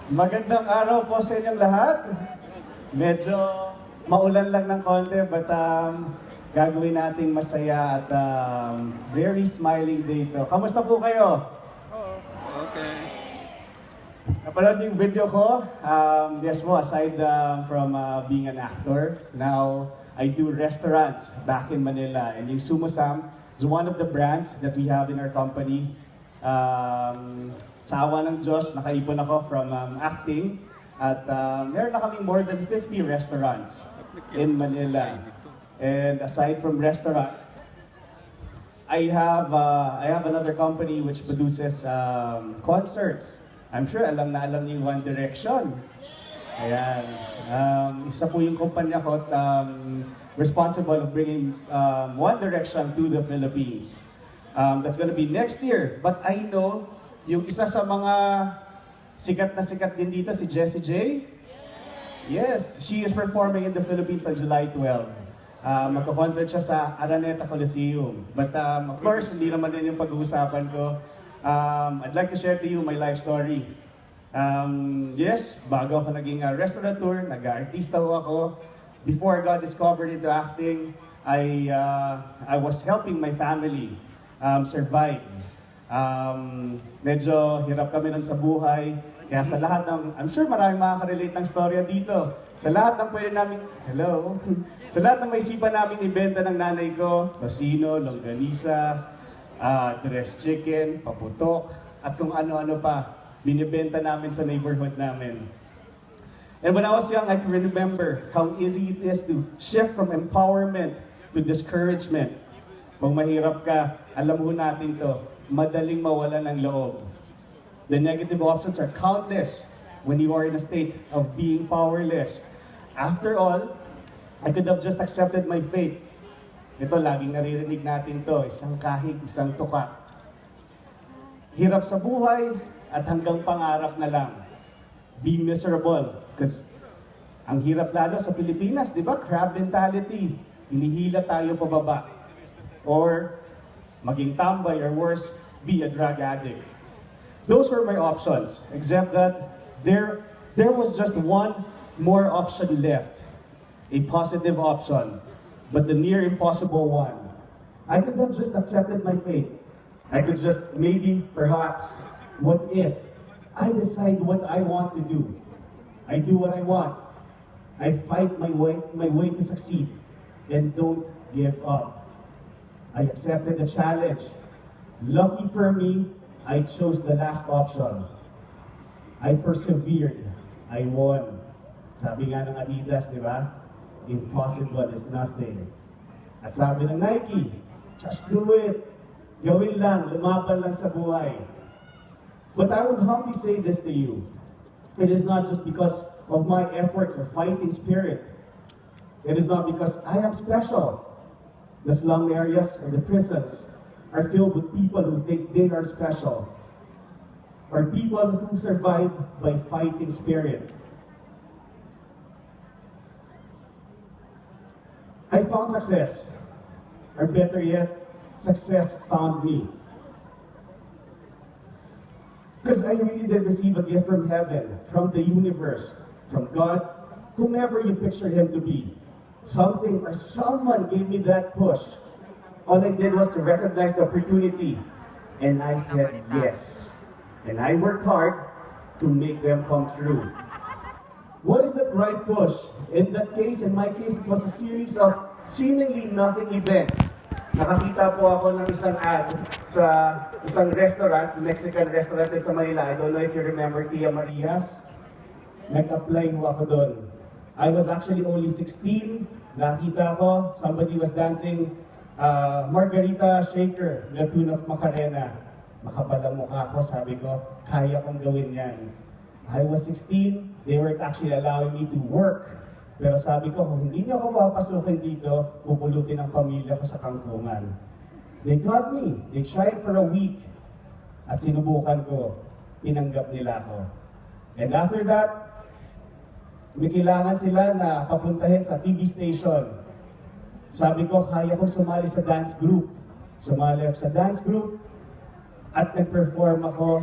Magandang araw po sa inyong lahat. Medyo maulan lang ng konti, but gagawin nating masaya at very smiling day ito. Kamusta po kayo? Okay. Napanood yung video ko. Yes po, aside from being an actor, now I do restaurants back in Manila. And yung Sumusam is one of the brands that we have in our company. Sa awa ng Diyos, nakaipon ako from acting. At meron na kami more than 50 restaurants in Manila. And aside from restaurants, I have another company which produces concerts. I'm sure alam na alam niyo One Direction. Ayan. Isa po yung kumpanya ko at responsible of bringing One Direction to the Philippines. That's gonna be next year. But I know yung isa sa mga sikat na sikat din dito, si Jessie J. Yes, she is performing in the Philippines on July 12. Magko-concert siya sa Araneta Coliseum. But of course, hindi naman din yung pag-uusapan ko. I'd like to share to you my life story. Yes, bago ako naging restaurateur, nag-artista ho ako. Before I got discovered into acting, I was helping my family survive. Medyo hirap kami nun sa buhay. Kaya sa lahat ng, I'm sure maraming makaka-relate ng storya dito. Sa lahat ng pwede namin, hello? Sa lahat ng maisipan namin ibenta ng nanay ko, tocino, longganisa, dressed chicken, paputok, at kung ano-ano pa, binibenta namin sa neighborhood namin. And when I was young, I can remember how easy it is to shift from empowerment to discouragement. Kung mahirap ka, alam mo natin to, madaling mawala ng loob. The negative options are countless when you are in a state of being powerless. After all, I could have just accepted my fate. Ito, laging naririnig natin to, isang kahig, isang tuka. Hirap sa buhay at hanggang pangarap na lang. Be miserable. Because ang hirap lalo sa Pilipinas, di ba? Crab mentality. Hinihila tayo pababa. Or maging tambay, or worse, be a drug addict. Those were my options, except that there was just one more option left. A positive option, but the near impossible one. I could have just accepted my fate. I could just maybe, perhaps, what if I decide what I want to do? I do what I want. I fight my way to succeed, and don't give up. I accepted the challenge. Lucky for me, I chose the last option. I persevered. I won. Sabi nga ng Adidas, di ba? Impossible is nothing. At sabi ng Nike, just do it. Gawin lang, lumaban lang sa buhay. But I would humbly say this to you. It is not just because of my efforts or fighting spirit. It is not because I am special. The slum areas or the prisons are filled with people who think they are special, or people who survive by fighting spirit. I found success, or better yet, success found me. Because I really did receive a gift from heaven, from the universe, from God, whomever you picture him to be. Something or someone gave me that push. All I did was to recognize the opportunity, and I said yes. And I worked hard to make them come true. What is that right push? In that case, in my case, it was a series of seemingly nothing events. Nakakita po ako ng isang ad sa isang restaurant, Mexican restaurant sa Manila. I don't know if you remember Tia Maria's. Nag-apply ho ako doon. I was actually only 16. Nakita ko, somebody was dancing Margarita Shaker, the tune of Macarena. Makapalang mukha ko, sabi ko, kaya kong gawin yan. I was 16, they weren't actually allowing me to work. Pero sabi ko, kung hindi niyo ako papasukin dito, pupulutin ang pamilya ko sa kangkungan. They got me. They tried for a week. At sinubukan ko, tinanggap nila ako. And after that, may kailangan sila na papuntahin sa TV station. Sabi ko, kaya kong sumali sa dance group. Sumali ako sa dance group at nag-perform ako.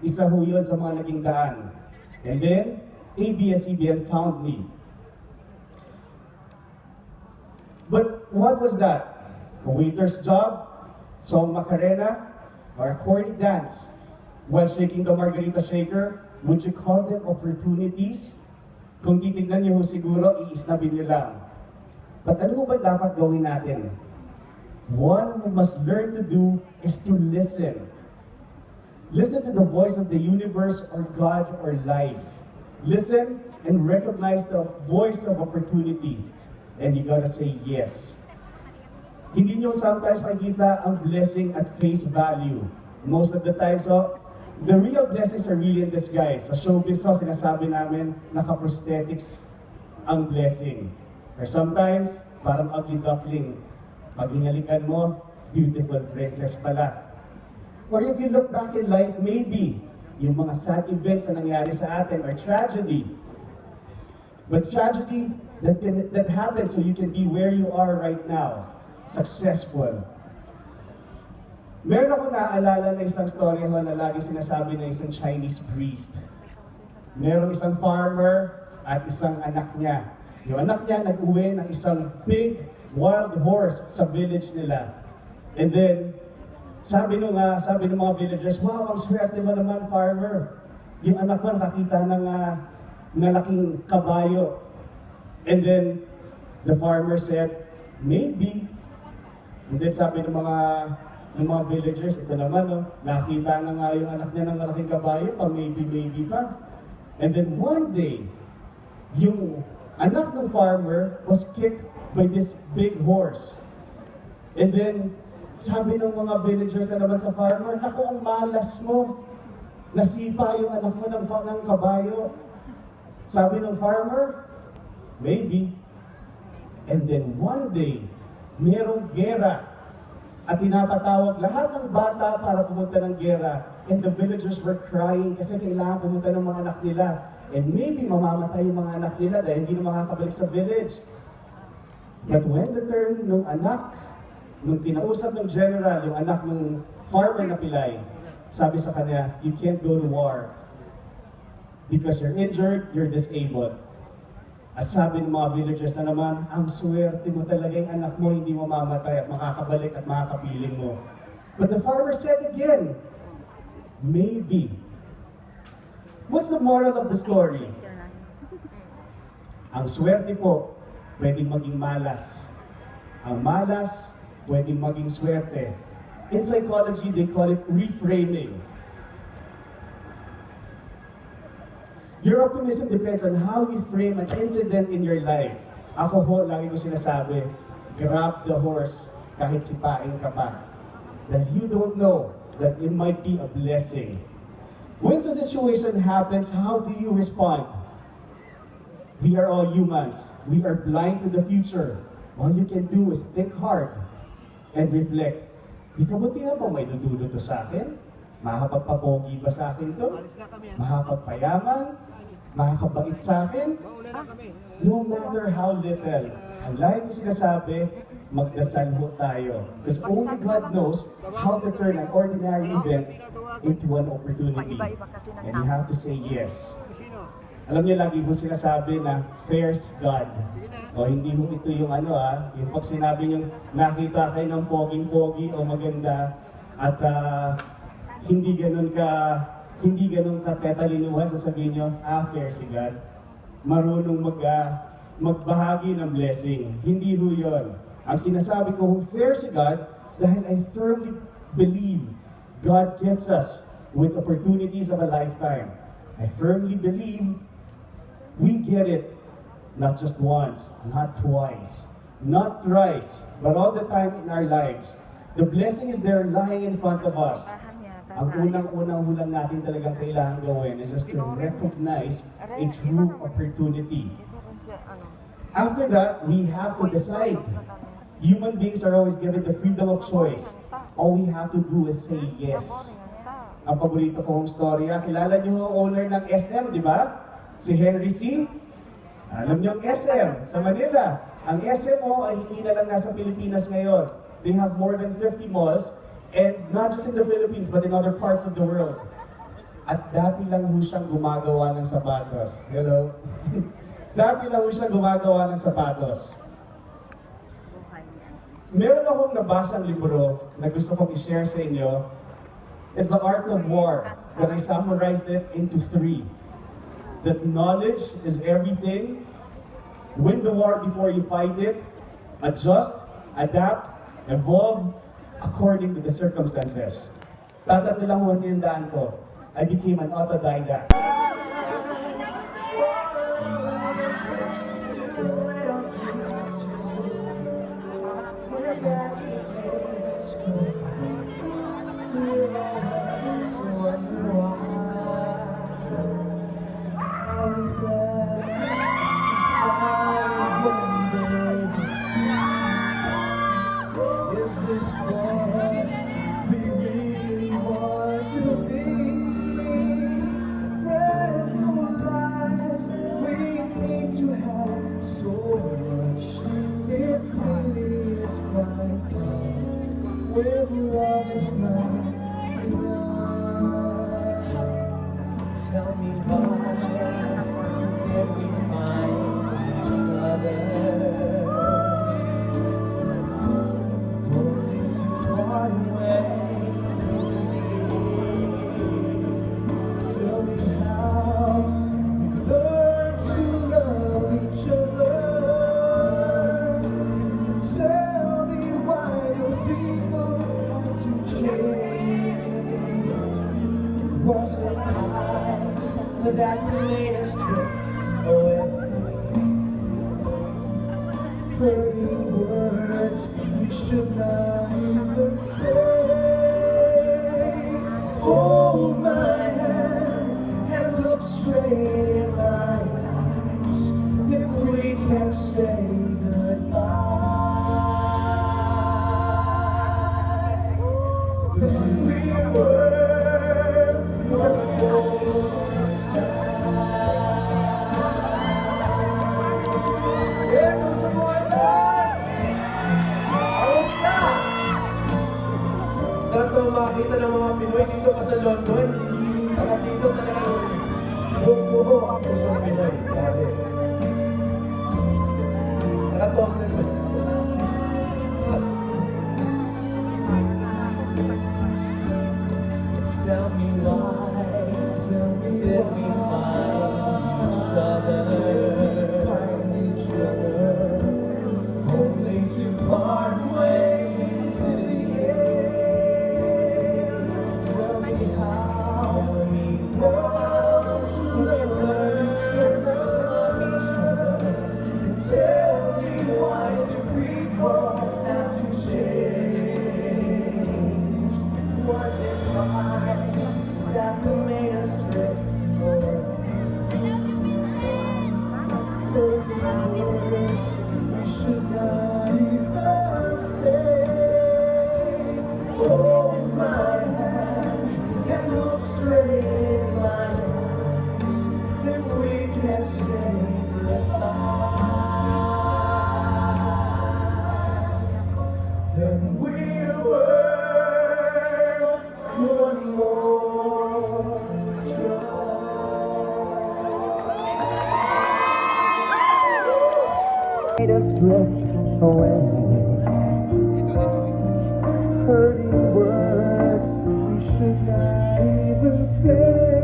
Isa ho yun sa mga naging daan. And then, ABS-CBN found me. But what was that? A waiter's job? Song Macarena? Or a corny dance? While shaking the margarita shaker? Would you call them opportunities? Kung titignan niyo siguro, iisnabin niyo lang. But ano ba dapat gawin natin? One we must learn to do is to listen. Listen to the voice of the universe or God or life. Listen and recognize the voice of opportunity. And you gotta say yes. Hindi nyo sometimes makikita ang blessing at face value. Most of the time, so, the real blessings are really in disguise. Sa showbiz, so, sinasabi namin, naka-prosthetics ang blessing. Or sometimes, parang ugly duckling. Pag hinalikan mo, beautiful princess pala. Or if you look back in life, maybe, yung mga sad events na nangyari sa atin are tragedy. But tragedy that happens so you can be where you are right now. Successful. Meron ako naaalala na isang story na lagi sinasabi ng isang Chinese priest. Merong isang farmer at isang anak niya. Yung anak niya nag-uwi ng isang big wild horse sa village nila. And then, sabi ng mga villagers, wow, ang swerte mo naman, farmer. Yung anak mo nakakita ng laking kabayo. And then, the farmer said, maybe. And then sabi ng mga villagers, ito naman, no, nakita na nga yung anak niya ng malaking kabayo pa, maybe pa. And then one day, yung anak ng farmer was kicked by this big horse. And then, sabi ng mga villagers na naman sa farmer, naku, ang malas mo. Nasipa yung anak mo ng kabayo. Sabi ng farmer, maybe. And then one day, merong gera. At pinapatawag lahat ng bata para pumunta ng gera. And the villagers were crying kasi kailangan pumunta ng mga anak nila. And maybe mamamatay yung mga anak nila dahil hindi na makakabalik sa village. But when the turn ng anak, nung kinausap ng general, yung anak ng farmer na pilay, sabi sa kanya, you can't go to war. Because you're injured, you're disabled. At sabi ng mga villagers na naman, ang swerte mo talaga yung anak mo, hindi mo mamatay at makakabalik at makakapiling mo. But the farmer said again, maybe. What's the moral of the story? Ang swerte po, pwedeng maging malas. Ang malas, pwedeng maging swerte. In psychology, they call it reframing. Your optimism depends on how you frame an incident in your life. Ako ho, lagi ko sinasabi, grab the horse kahit sipain ka pa. That you don't know that it might be a blessing. When a situation happens, how do you respond? We are all humans. We are blind to the future. All you can do is think hard and reflect. Di kabutihan mo may dudulot to sa akin? Makakapagpapogi ba sa akin to? Makakapagpayaman? Makakabait sa akin? No matter how little. Ang lagi ko sinasabi, magdasal ho tayo. Because only God knows how to turn an ordinary event into an opportunity. And you have to say yes. Alam niyo, lagi ko sinasabi na fair's God. O hindi mo ito yung yung pag sinabi niyo nakita kayo ng poging-pogi o maganda at hindi ganun ka tetalinuhan, sasabihin nyo, fair si God. Marunong magbahagi ng blessing. Hindi ho yun. Ang sinasabi ko, fair si God, dahil I firmly believe God gets us with opportunities of a lifetime. I firmly believe we get it, not just once, not twice, not thrice, but all the time in our lives. The blessing is there lying in front of us. Ang unang-unang hulang natin talagang kailangan gawin is just to recognize a true opportunity. After that, we have to decide. Human beings are always given the freedom of choice. All we have to do is say yes. Ang paborito kong storya, kilala niyo ang owner ng SM, di ba? Si Henry C. Alam niyo ang SM sa Manila. Ang SMO ay hindi na lang nasa Pilipinas ngayon. They have more than 50 malls. And not just in the Philippines, but in other parts of the world. At dati lang ho siyang gumagawa ng sapatos. Hello? Dati lang ho siyang gumagawa ng sapatos. Meron akong nabasang libro na gusto kong i-share sa inyo. It's The Art of War, that I summarized it into 3. That knowledge is everything. Win the war before you fight it. Adjust, adapt, evolve according to the circumstances. Tatlo lang ho ang tinandaan ko. I became an autodidact. Is this what we really want to be? Brand new lives we need to have so much. It really is quite tough when love is not enough. Tell me why did we find each other? Tell me how we learn to love each other. Tell me why do people have to change? Was it I that made us drift away? Hurting words we should not even say. Hold my hand and look straight in my eyes. If we can say goodbye, then we were one more time. Here comes the boy band. Sarap daw makita ng mga Pinoy dito pa sa London. Sarap dito talaga buong-buo ang puso ng Pinoy. Grabe. Nakatonten ba? Tell me why did we find each other? Only to part ways in the end. Tell me how we want to learn to love each other. And tell me why do people have to change? Was it mine that made us drift away? Words we should not even say. Hold my hand and look straight in my eyes. If we can say goodbye, then we were one more try. Drift away. Hurting words we should not even say.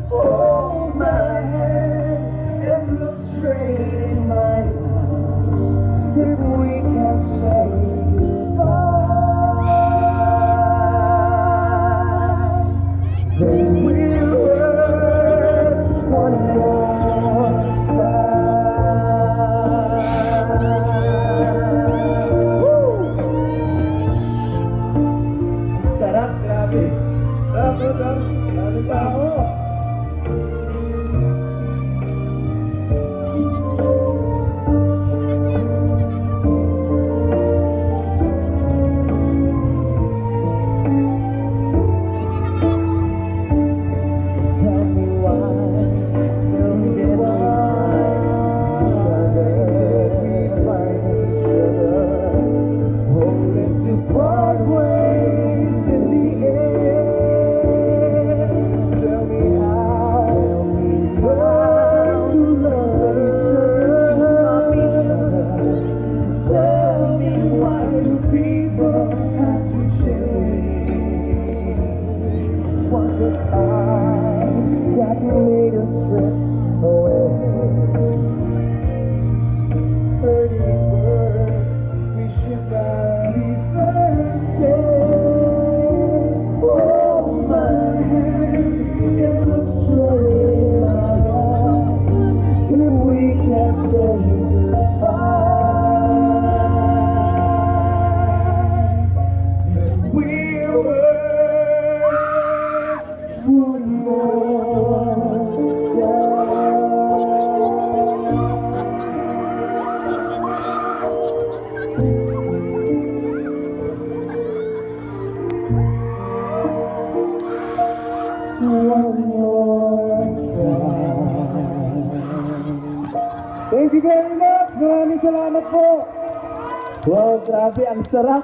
Hold my hand and look straight in my eyes. If we can say goodbye, then we were one more time. stripped away. Hurting words we should not even say. Hold my hand and look straight in my eyes. If we can say goodbye, then we'll work one more Thank you very much. Maraming salamat po. Wow, grabe, ang sarap.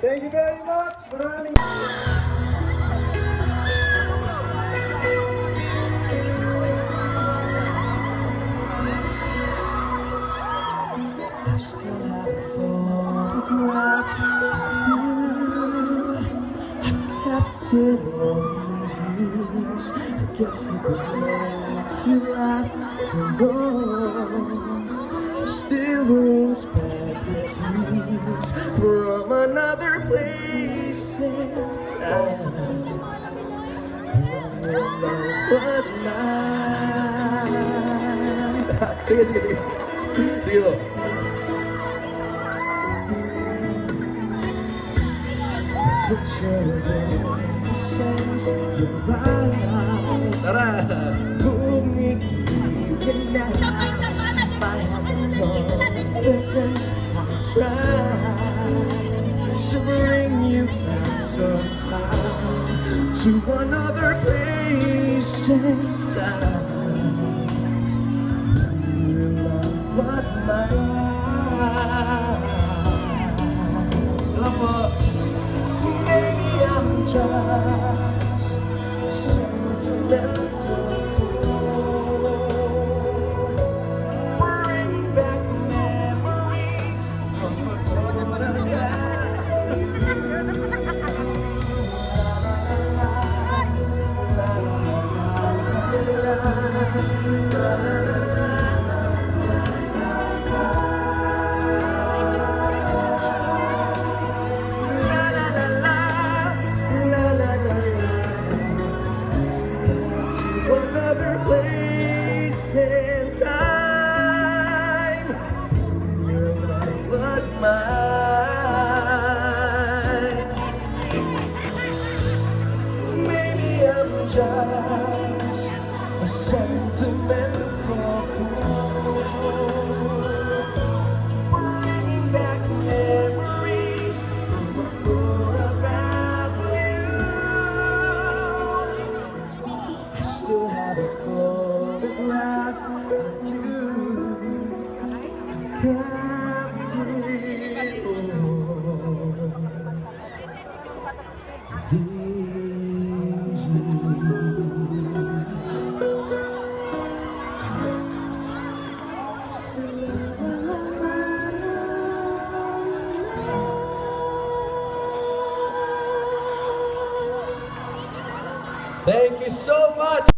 Thank you very much. Maraming I still have a photograph of you. I've kept it all these years. I guess it would make you laugh to know. Still brings back the tears from another place and time. Your love was mine. Sige, sige, sige. Sige po. Picture of innocence, your eyes. Tara! Pull me in now. I have confidence. I tried to bring you back somehow to another place and time. Your love was mine. Love up. Maybe I'm just sentimental, bringing back memories from a another place and time. Your love was mine. Maybe I'm just a sentimental fool, bringing back memories from a photograph of you. I still have a photograph of you. Thank you so much.